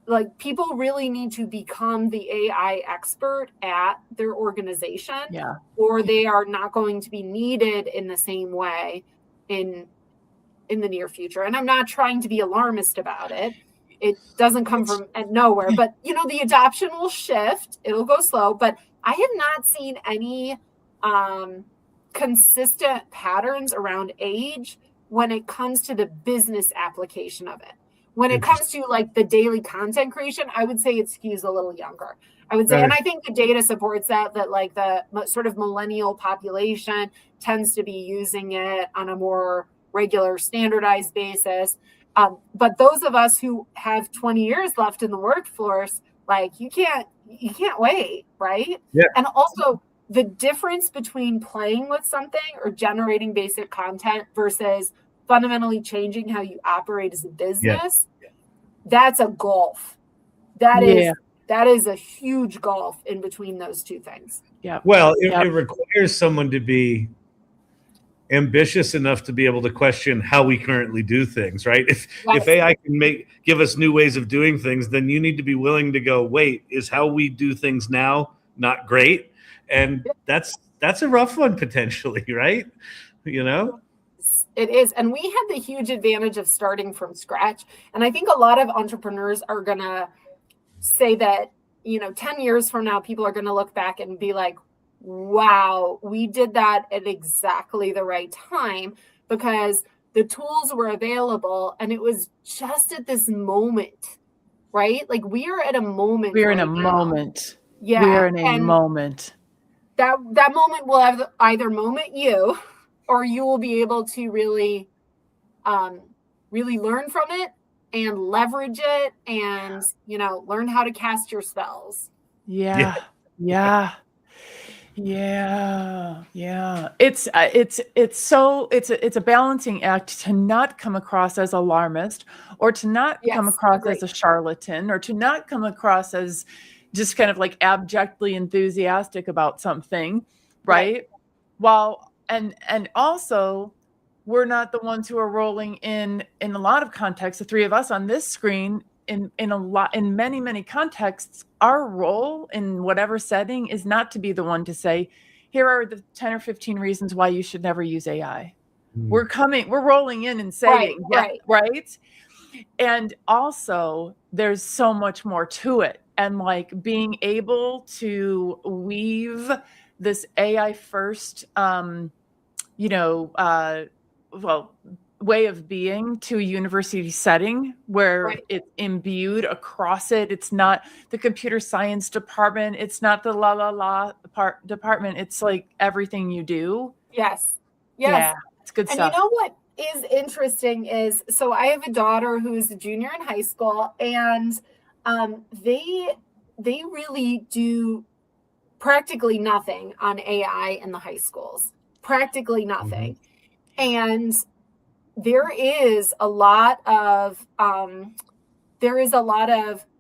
like people really need to become the AI expert at their organization, or they are not going to be needed in the same way in the near future. And I'm not trying to be alarmist about it. It doesn't come from nowhere, but the adoption will shift. It'll go slow, but I have not seen any consistent patterns around age when it comes to the business application of it. When it comes to like the daily content creation, I would say it skews a little younger. I would say, and I think the data supports that like the sort of millennial population tends to be using it on a more regular, standardized basis. But those of us who have 20 years left in the workforce, like you can't wait, right? Yeah. And also the difference between playing with something or generating basic content versus fundamentally changing how you operate as a business, that's a gulf. That is a huge gulf in between those two things. Yeah. Well, it requires someone to be ambitious enough to be able to question how we currently do things, right? If AI can give us new ways of doing things, then you need to be willing to go, wait, is how we do things now not great? And that's a rough one potentially, right? It is. And we had the huge advantage of starting from scratch. And I think a lot of entrepreneurs are going to say that, 10 years from now, people are going to look back and be like, wow, we did that at exactly the right time because the tools were available and it was just at this moment, right? Like we are at a moment. We're in a moment. Yeah. We're in a moment. That moment will have either moment you, or you will be able to really learn from it and leverage it and, learn how to cast your spells. Yeah. It's a balancing act to not come across as alarmist or to not come across as a charlatan or to not come across as just kind of like abjectly enthusiastic about something, right? And also we're not the ones who are rolling in a lot of contexts. The three of us on this screen, in many contexts, our role in whatever setting is not to be the one to say, here are the 10 or 15 reasons why you should never use AI. We're rolling in and saying, right. And also there's so much more to it. And like being able to weave this AI first, way of being to a university setting where it's imbued across it. It's not the computer science department. It's not the department. It's like everything you do. Yes. Yeah, it's good stuff. And you know what is interesting is, so I have a daughter who's a junior in high school, and they really do practically nothing on AI in the high schools. Practically nothing. And there is a lot of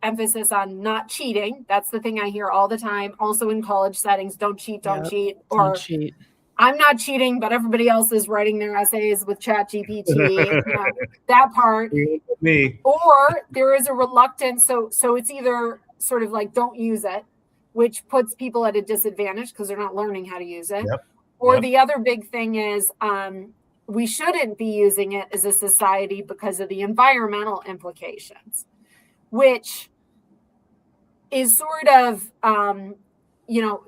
emphasis on not cheating. That's the thing I hear all the time. Also in college settings, don't cheat, don't cheat. Or don't cheat. I'm not cheating, but everybody else is writing their essays with ChatGPT. That part. Me. Or there is a reluctance. So it's either sort of like don't use it, which puts people at a disadvantage because they're not learning how to use it. Yep. Or the other big thing is we shouldn't be using it as a society because of the environmental implications, which is sort of,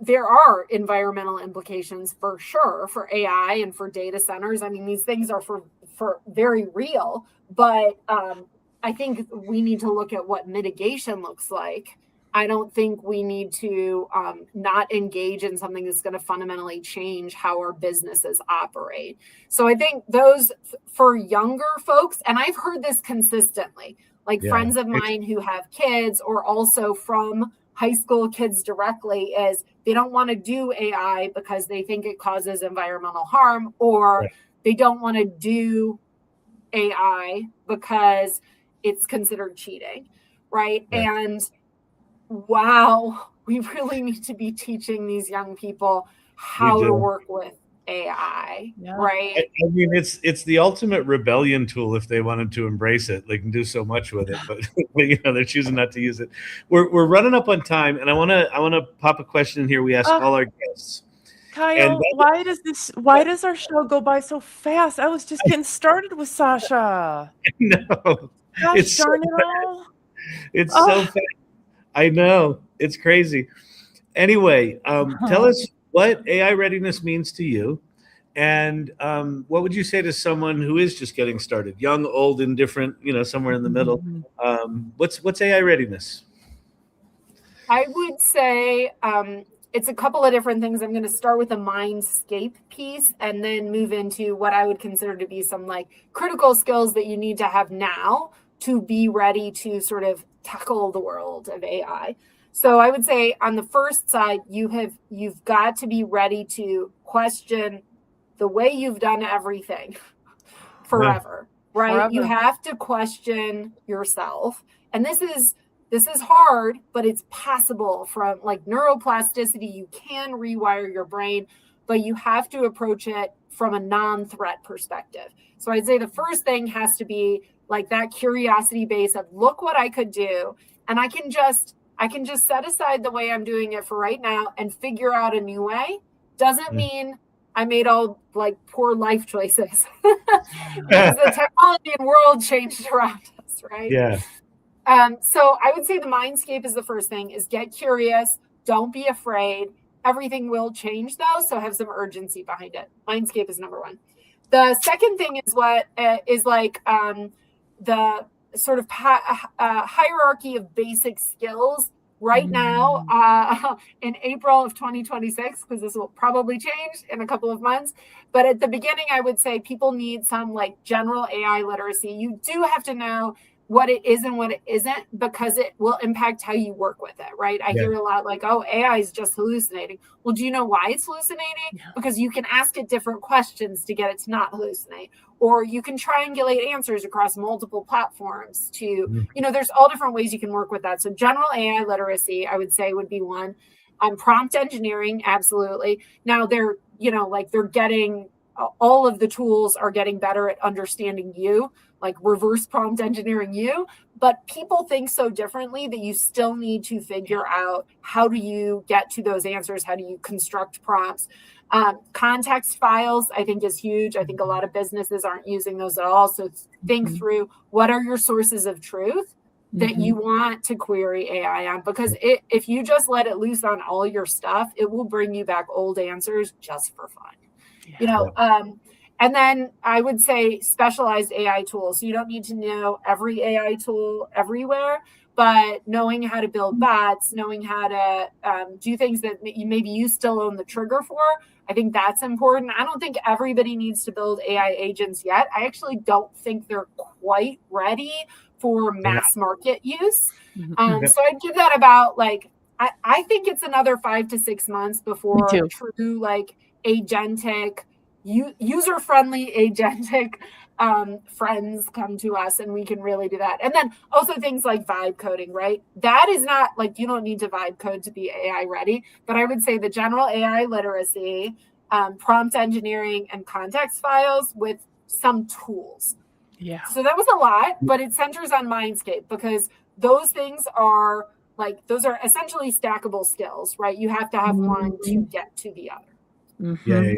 there are environmental implications for sure for AI and for data centers. I mean, these things are for very real, but I think we need to look at what mitigation looks like. I don't think we need to not engage in something that's going to fundamentally change how our businesses operate. So I think those for younger folks, and I've heard this consistently, like friends of mine who have kids or also from high school kids directly, is they don't want to do AI because they think it causes environmental harm, or they don't want to do AI because it's considered cheating, right? And wow, we really need to be teaching these young people how to work with AI, right? I mean, it's the ultimate rebellion tool if they wanted to embrace it. They can do so much with it, but they're choosing not to use it. We're running up on time, and I want to pop a question in here. We ask all our guests. Kyle, why does our show go by so fast? I was just getting started with Sasha. No, gosh darn it all. It's so fast. I know, it's crazy. Anyway, tell us what AI readiness means to you, and what would you say to someone who is just getting started, young, old, indifferent, somewhere in the middle? What's AI readiness? I would say it's a couple of different things. I'm going to start with a mindscape piece and then move into what I would consider to be some like critical skills that you need to have now to be ready to sort of tackle the world of AI. So I would say on the first side, you've got to be ready to question the way you've done everything forever, right? Forever. You have to question yourself. And this is hard, but it's possible. From like neuroplasticity, you can rewire your brain, but you have to approach it from a non-threat perspective. So I'd say the first thing has to be like that curiosity base of look what I could do. And I can just set aside the way I'm doing it for right now and figure out a new way. Doesn't mean I made all like poor life choices because the technology and world changed around us, right? Yeah. So I would say the mindscape is the first thing, is get curious. Don't be afraid. Everything will change though. So have some urgency behind it. Mindscape is number one. The second thing is what is like the sort of hierarchy of basic skills right now in April of 2026, because this will probably change in a couple of months. But at the beginning, I would say people need some like general AI literacy. You do have to know what it is and what it isn't, because it will impact how you work with it, right? I hear a lot like, oh, AI is just hallucinating. Well, do you know why it's hallucinating? Because you can ask it different questions to get it to not hallucinate. Or you can triangulate answers across multiple platforms to, there's all different ways you can work with that. So general AI literacy, I would say, would be one. Prompt engineering, absolutely. Now they're getting, all of the tools are getting better at understanding you, like reverse prompt engineering you, but people think so differently that you still need to figure out how do you get to those answers? How do you construct prompts? Context files, I think, is huge. I think a lot of businesses aren't using those at all. So think through what are your sources of truth that you want to query AI on, because if you just let it loose on all your stuff, it will bring you back old answers just for fun. And then I would say specialized AI tools. So you don't need to know every AI tool everywhere, but knowing how to build bots, knowing how to do things that maybe you still own the trigger for, I think that's important. I don't think everybody needs to build AI agents yet. I actually don't think they're quite ready for mass market use. So I'd give that about I think it's another 5 to 6 months before true like agentic, user-friendly, agentic friends come to us, and we can really do that. And then also things like vibe coding, right? That is not like, you don't need to vibe code to be AI ready, but I would say the general AI literacy, prompt engineering, and context files with some tools. Yeah. So that was a lot, but it centers on Mindscape because those things are those are essentially stackable skills, right? You have to have one to get to the other. Yeah.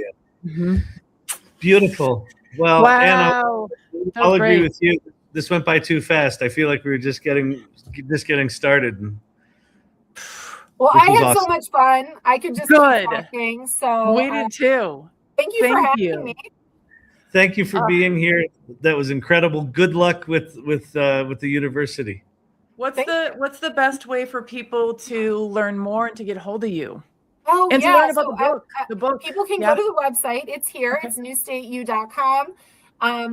Beautiful. Well, wow. Anna, I'll agree with you. This went by too fast. I feel like we were just getting started. Well, I had so much fun. I could just keep talking. So we did too. Thank you for having me. Thank you for being here. That was incredible. Good luck with the university. What's the best way for people to learn more and to get hold of you? Oh, and to learn about the book. People can go to the website. It's here. It's newstateu.com.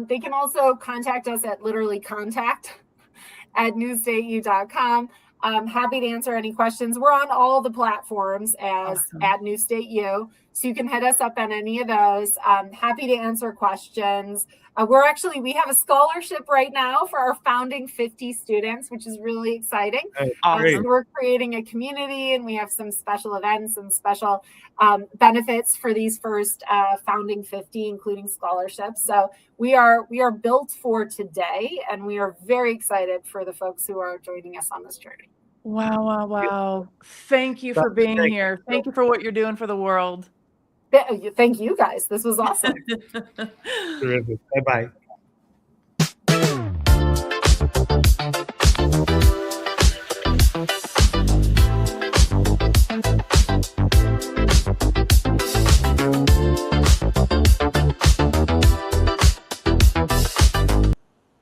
They can also contact us at literally contact@newstateu.com. I'm happy to answer any questions. We're on all the platforms as at Newstate U, so you can hit us up on any of those. Happy to answer questions. We have a scholarship right now for our founding 50 students, which is really exciting. So we're creating a community, and we have some special events and special benefits for these first founding 50, including scholarships. So we are built for today, and we are very excited for the folks who are joining us on this journey. Wow. Thank you for being here. Thank you for what you're doing for the world. Thank you, guys. This was awesome. Terrific. Bye-bye.